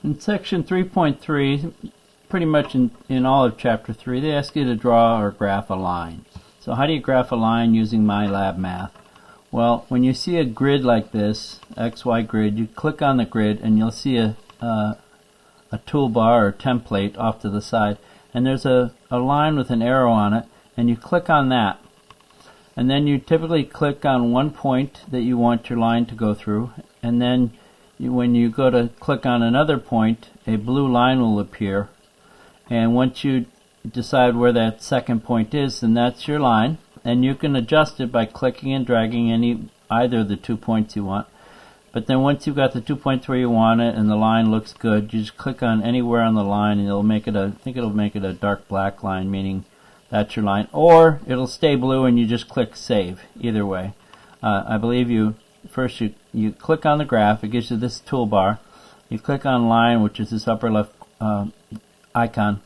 In section 3.3, pretty much in all of chapter 3, they ask you to draw or graph a line. So how do you graph a line using MyLab Math? Well, when you see a grid like this, XY grid, you click on the grid and you'll see a toolbar or template off to the side, and there's a line with an arrow on it, and you click on that. And then you typically click on one point that you want your line to go through, and then when you go to click on another point, a blue line will appear, and once you decide where that second point is, then that's your line, and you can adjust it by clicking and dragging either of the 2 points you want. But then once you've got the 2 points where you want it and the line looks good, you just click on anywhere on the line and it'll make it I think it'll make it a dark black line, meaning that's your line, or it'll stay blue and you just click save. Either way, I believe you click on the graph. It gives you this toolbar. You click on line, which is this upper left icon,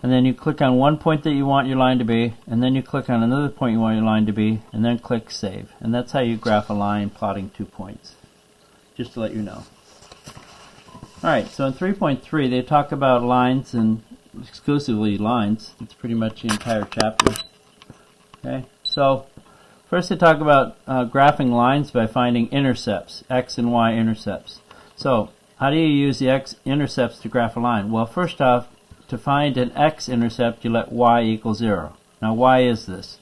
and then you click on one point that you want your line to be, and then you click on another point you want your line to be, and then click save. And that's how you graph a line plotting 2 points, just to let you know. Alright, so in 3.3 they talk about lines, and exclusively lines. It's pretty much the entire chapter. Okay, so first they talk about graphing lines by finding intercepts, x and y intercepts. So how do you use the x-intercepts to graph a line? Well, first off, to find an x-intercept, you let y equal 0. Now, why is this?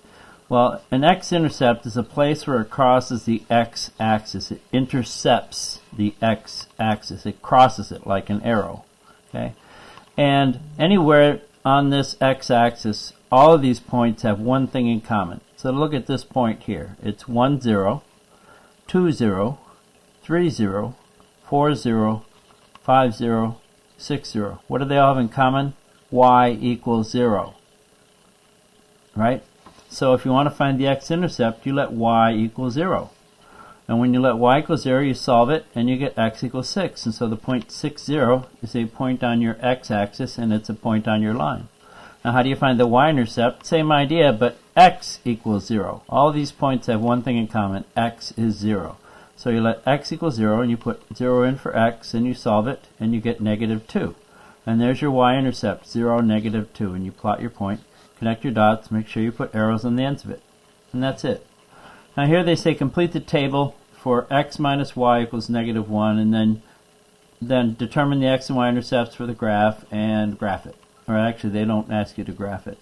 Well, an x-intercept is a place where it crosses the x-axis. It intercepts the x-axis. It crosses it like an arrow. Okay? And anywhere on this x-axis, all of these points have one thing in common. So look at this point here. It's 1, 0, 2, 0, 3, 0, 4, 0, 5, 0, 6, 0. What do they all have in common? Y equals 0. Right? So if you want to find the x-intercept, you let y equal 0. And when you let y equal 0, you solve it, and you get x equals 6. And so the point 6, 0 is a point on your x-axis, and it's a point on your line. Now how do you find the y-intercept? Same idea, but x equals 0. All these points have one thing in common. X is 0. So you let x equal 0, and you put 0 in for x, and you solve it, and you get negative 2. And there's your y-intercept, 0, negative 2. And you plot your point, connect your dots, make sure you put arrows on the ends of it. And that's it. Now here they say complete the table for x minus y equals negative 1, and then determine the x and y intercepts for the graph and graph it. Or actually, they don't ask you to graph it.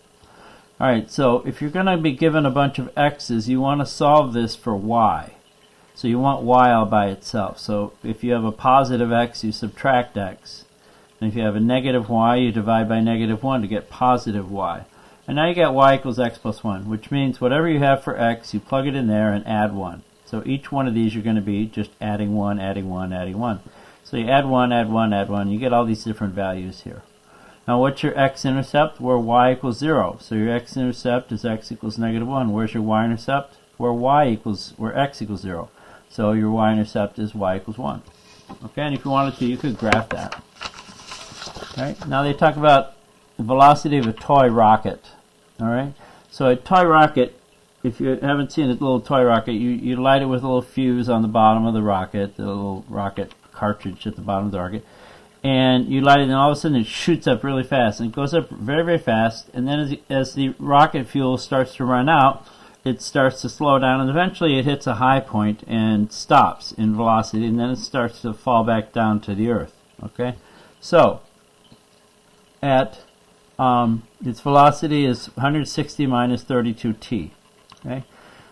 Alright, so if you're going to be given a bunch of x's, you want to solve this for y. So you want y all by itself. So if you have a positive x, you subtract x. And if you have a negative y, you divide by negative 1 to get positive y. And now you get y equals x plus 1, which means whatever you have for x, you plug it in there and add 1. So each one of these you're going to be just adding 1, adding 1, adding 1. So you add 1, add 1, add 1. You get all these different values here. Now what's your x-intercept? Where y equals 0. So your x-intercept is x equals negative 1. Where's your y-intercept? Where x equals 0. So your y-intercept is y equals 1. Okay, and if you wanted to, you could graph that. Alright, now they talk about the velocity of a toy rocket. Alright, so a toy rocket, if you haven't seen a little toy rocket, you light it with a little fuse on the bottom of the rocket, the little rocket cartridge at the bottom of the rocket, and you light it and all of a sudden it shoots up really fast, and it goes up very, very fast, and then as the rocket fuel starts to run out, it starts to slow down, and eventually it hits a high point and stops in velocity, and then it starts to fall back down to the earth. Okay, so at its velocity is 160 minus 32t. Okay,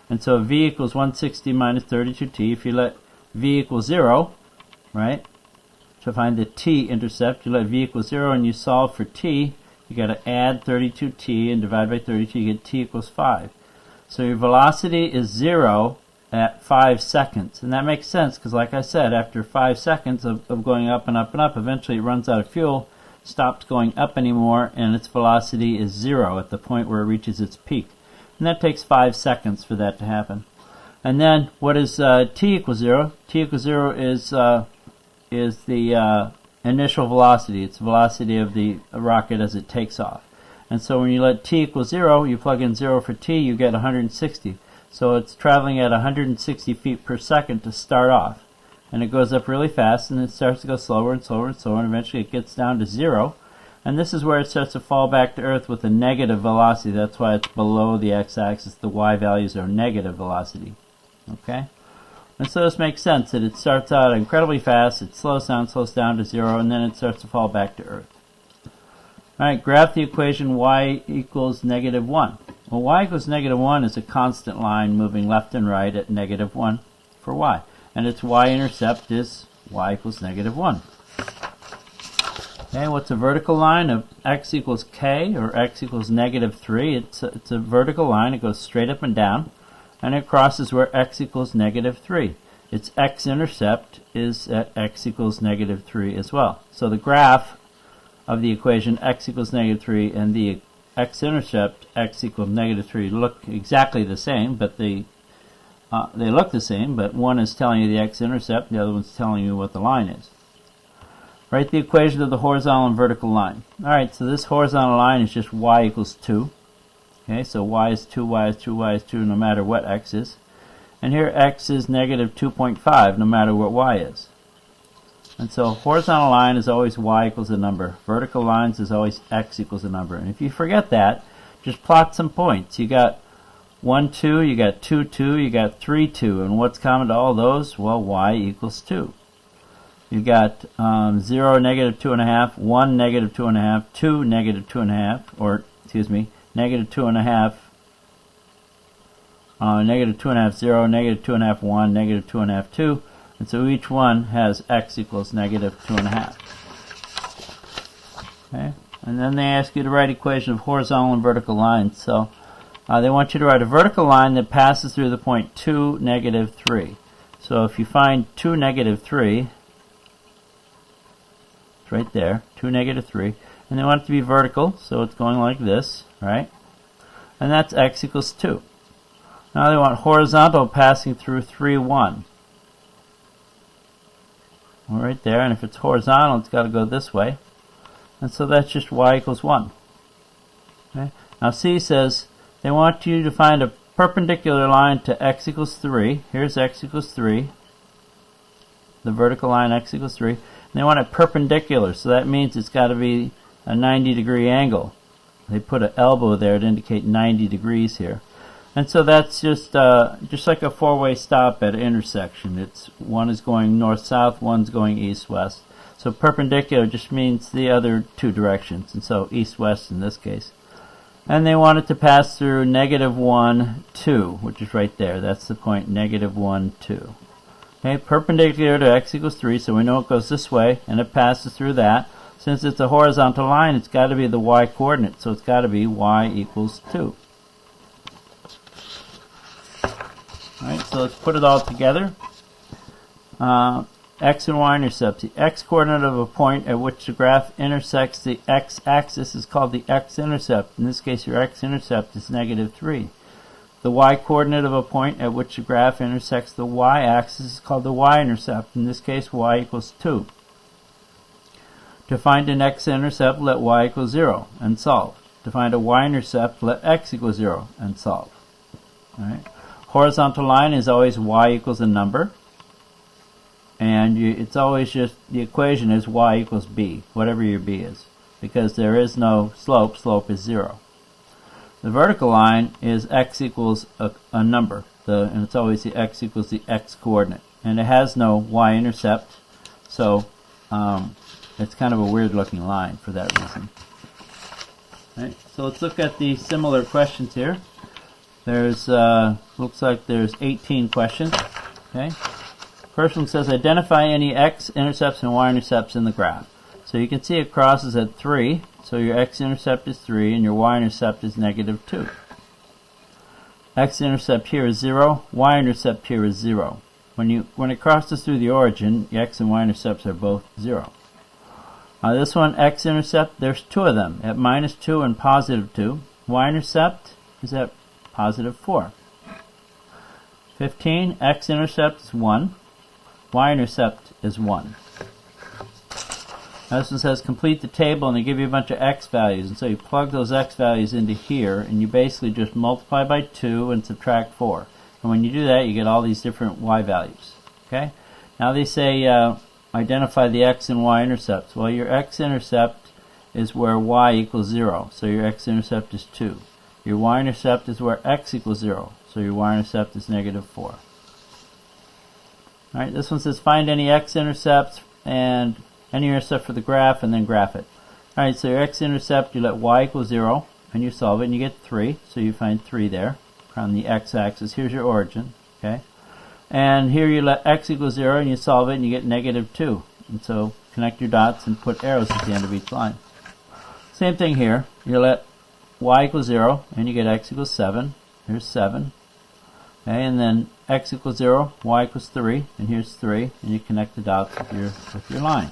and so v equals 160 minus 32t. If you let v equal 0, right, to find the t-intercept, you let v equal 0 and you solve for t. You got to add 32t and divide by 32. You get t equals 5. So your velocity is 0 at 5 seconds. And that makes sense because, like I said, after 5 seconds of going up and up and up, eventually it runs out of fuel, stops going up anymore, and its velocity is 0 at the point where it reaches its peak. And that takes 5 seconds for that to happen. And then what is t equals 0? T equals 0 is the initial velocity. It's the velocity of the rocket as it takes off. And so when you let t equal 0, you plug in 0 for t, you get 160. So it's traveling at 160 feet per second to start off. and it goes up really fast, and it starts to go slower and slower and slower, and eventually it gets down to 0. And this is where it starts to fall back to Earth with a negative velocity. That's why it's below the x-axis. The y values are negative velocity. Okay? And so this makes sense that it starts out incredibly fast, it slows down to 0, and then it starts to fall back to Earth. Alright, graph the equation y equals negative 1. Well, y equals negative 1 is a constant line moving left and right at negative 1 for y. And its y-intercept is y equals negative 1. Okay, what's a vertical line of x equals k, or x equals negative 3? It's a vertical line. It goes straight up and down, and it crosses where x equals negative 3. Its x-intercept is at x equals negative 3 as well. So the graph of the equation x equals negative 3 and the x-intercept x equals negative 3 look exactly the same, but they look the same, but one is telling you the x-intercept, the other one's telling you what the line is. Write the equation of the horizontal and vertical line. Alright, so this horizontal line is just y equals 2. Okay, so y is 2, y is 2, y is 2, no matter what x is. And here x is negative 2.5, no matter what y is. And so horizontal line is always y equals a number. Vertical lines is always x equals a number. And if you forget that, just plot some points. You got 1, 2, you got 2, 2, you got 3, 2. And what's common to all those? Well, y equals 2. You got 0, negative 2.5, 1, negative 2.5, 2, negative 2.5, or, excuse me, negative 2.5, negative 2.5, 0, negative 2.5, 1, negative 2.5, 2. And so each one has x equals negative 2.5. Okay? And then they ask you to write equation of horizontal and vertical lines. So they want you to write a vertical line that passes through the point 2, negative 3. So if you find 2, negative 3, it's right there, 2, negative 3. And they want it to be vertical, so it's going like this, right? And that's x equals 2. Now they want horizontal passing through 3, 1. Well, right there, and if it's horizontal, it's got to go this way. And so that's just y equals 1. Okay? Now C says they want you to find a perpendicular line to x equals 3. Here's x equals 3. The vertical line x equals 3. And they want it perpendicular, so that means it's got to be a 90-degree angle. They put an elbow there to indicate 90 degrees here. And so that's just like a four-way stop at an intersection. It's one is going north-south, one's going east-west. So perpendicular just means the other two directions, and so east-west in this case. And they want it to pass through negative 1, 2, which is right there. That's the point, negative 1, 2. Okay, perpendicular to x equals 3, so we know it goes this way, and it passes through that. Since it's a horizontal line, it's got to be the y-coordinate, so it's got to be y equals 2. Alright, so let's put it all together. X and y intercepts. The x-coordinate of a point at which the graph intersects the x-axis is called the x-intercept. In this case, your x-intercept is negative 3. The y-coordinate of a point at which the graph intersects the y-axis is called the y-intercept. In this case, y equals 2. To find an x-intercept, let y equal 0 and solve. To find a y-intercept, let x equal 0 and solve. Alright. Horizontal line is always y equals a number. And it's always just, the equation is y equals b, whatever your b is. Because there is no slope, slope is 0. The vertical line is x equals a number. And it's always the x equals the x-coordinate. And it has no y-intercept, so it's kind of a weird looking line for that reason. Right, so let's look at the similar questions here. There's, looks like there's 18 questions. Okay. First one says, identify any x-intercepts and y-intercepts in the graph. So you can see it crosses at 3, so your x-intercept is 3 and your y-intercept is negative 2. X-intercept here is 0, y-intercept here is 0. When it crosses through the origin, the x and y-intercepts are both 0. This one, x-intercept, there's two of them, at minus 2 and positive 2. Y-intercept is at positive 4. 15, x-intercept is 1. Y-intercept is 1. Now this one says complete the table, and they give you a bunch of x values. And so you plug those x values into here, and you basically just multiply by 2 and subtract 4. And when you do that, you get all these different y values. Okay? Now they say identify the x and y intercepts. Well, your x-intercept is where y equals 0, so your x-intercept is 2. Your y-intercept is where x equals 0, so your y-intercept is negative 4. Alright, this one says find any x-intercepts and any intercept for the graph and then graph it. Alright, so your x-intercept, you let y equal 0 and you solve it and you get 3, so you find 3 there on the x-axis. Here's your origin, okay? And here you let x equal 0 and you solve it and you get negative 2. And so connect your dots and put arrows at the end of each line. Same thing here. You let y equals 0 and you get x equals 7. Here's 7. Okay, and then x equals 0, y equals 3, and here's 3, and you connect the dots with your line.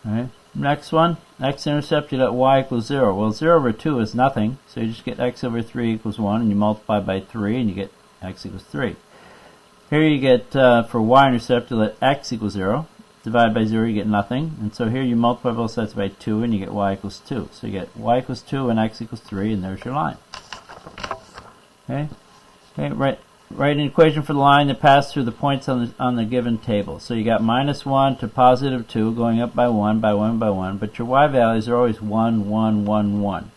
Okay. Next one, x-intercept, you let y equals 0. Well, 0 over 2 is nothing, so you just get x over 3 equals 1, and you multiply by 3, and you get x equals 3. Here you get, for y-intercept, you let x equals 0. Divide by 0, you get nothing. And so here you multiply both sides by 2, and you get y equals 2. So you get y equals 2 and x equals 3, and there's your line. Okay? Okay, write an equation for the line that passed through the points on the given table. So you got minus 1 to positive 2, going up by 1, by 1, by 1. But your y values are always 1, 1, 1, 1.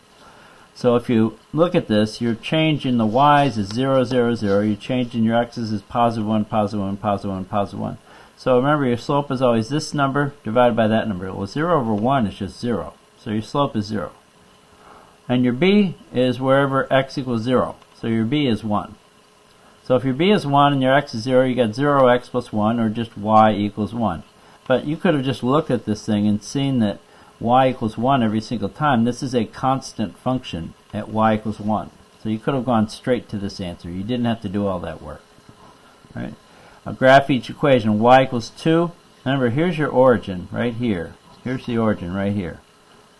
So if you look at this, your change in the y's is 0, 0, 0. Your change in your x's is positive 1, positive 1, positive 1, positive 1. So remember, your slope is always this number divided by that number. Well, 0 over 1 is just 0. So your slope is 0. And your b is wherever x equals 0. So your b is 1. So if your b is 1 and your x is 0, you got 0x plus 1, or just y equals 1. But you could have just looked at this thing and seen that y equals 1 every single time. This is a constant function at y equals 1. So you could have gone straight to this answer. You didn't have to do all that work. All right. I'll graph each equation. Y equals 2. Remember, here's your origin right here. Here's the origin right here.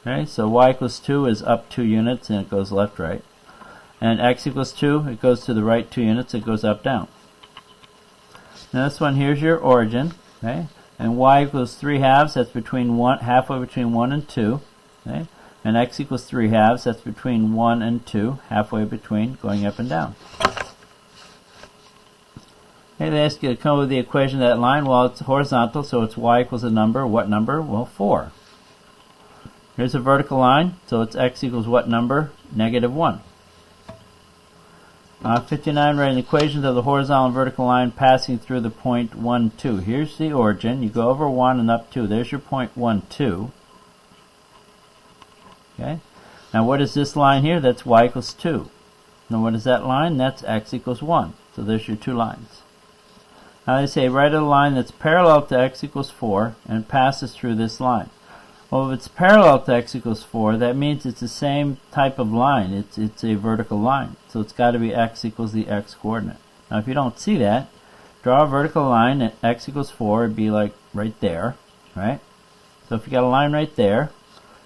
Okay, so y equals 2 is up 2 units and it goes left, right. And x equals 2, it goes to the right 2 units, it goes up, down. Now this one, here's your origin. Okay, and y equals 3 halves, that's between halfway between 1 and 2. Okay, and x equals 3 halves, that's between 1 and 2, halfway between, going up and down. Okay, they ask you to come up with the equation of that line. Well, it's horizontal, so it's y equals a number. What number? Well, 4. Here's a vertical line, so it's x equals what number? Negative 1. 59, write an equation of the horizontal and vertical line passing through the point 1, 2. Here's the origin. You go over 1 and up 2. There's your point 1, 2. Okay. Now what is this line here? That's y equals 2. Now what is that line? That's x equals 1. So there's your two lines. Now they say write a line that's parallel to x equals 4 and passes through this line. Well, if it's parallel to x equals 4, that means it's the same type of line. It's a vertical line. So it's got to be x equals the x coordinate. Now if you don't see that, draw a vertical line at x equals 4. It'd be like right there, right? So if you got a line right there,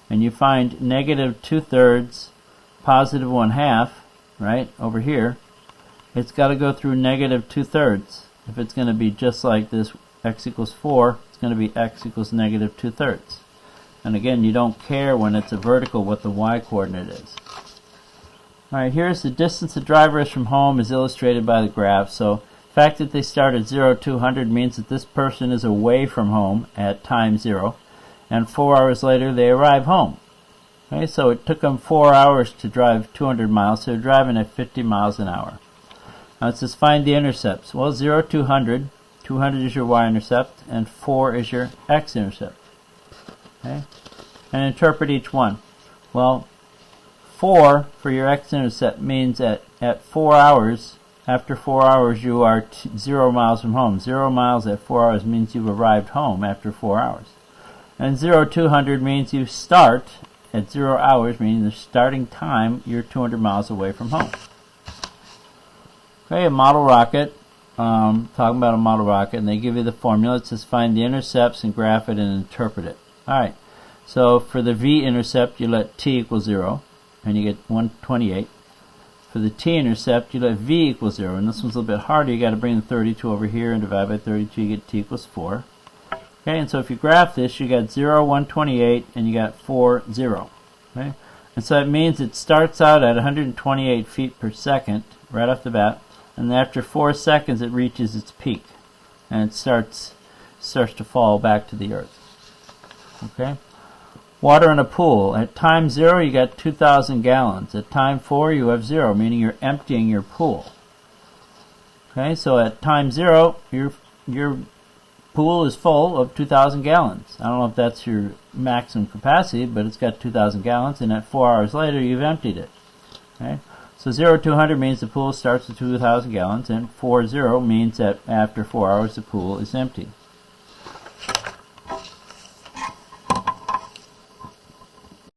and you find negative 2/3, positive 1/2, right, over here, it's got to go through negative 2/3. If it's going to be just like this, x equals 4, it's going to be x equals negative 2/3. And again, you don't care when it's a vertical what the y coordinate is. Alright, here's the distance the driver is from home is illustrated by the graph. So the fact that they start at 0, 200 means that this person is away from home at time 0. And 4 hours later they arrive home. Okay, so it took them 4 hours to drive 200 miles, so they're driving at 50 miles an hour. Now it says find the intercepts. Well, 0, 200. 200 is your y-intercept, and 4 is your x-intercept. Okay, and interpret each one. Well, 4 for your x-intercept means at 4 hours, after 4 hours you are 0 miles from home. 0 miles at 4 hours means you've arrived home after 4 hours. And 0, 200 means you start at 0 hours, meaning the starting time, you're 200 miles away from home. Okay, a model rocket. Talking about a model rocket, and they give you the formula. It says find the intercepts and graph it and interpret it. Alright, so for the v-intercept, you let t equal 0, and you get 128. For the t-intercept, you let v equal 0, and this one's a little bit harder. You got to bring the 32 over here and divide by 32, you get t equals 4. Okay, and so if you graph this, you got 0, 128, and you got 4, 0. Okay, and so that means it starts out at 128 feet per second, right off the bat, and after 4 seconds it reaches its peak. and it starts to fall back to the earth. Okay? Water in a pool. At time 0, you got 2,000 gallons. At time 4, you have 0, meaning you're emptying your pool. Okay, so at time 0, your pool is full of 2,000 gallons. I don't know if that's your maximum capacity, but it's got 2,000 gallons, and at 4 hours later, you've emptied it. Okay, so 0 to 100 means the pool starts with 2,000 gallons, and 40 means that after 4 hours, the pool is empty.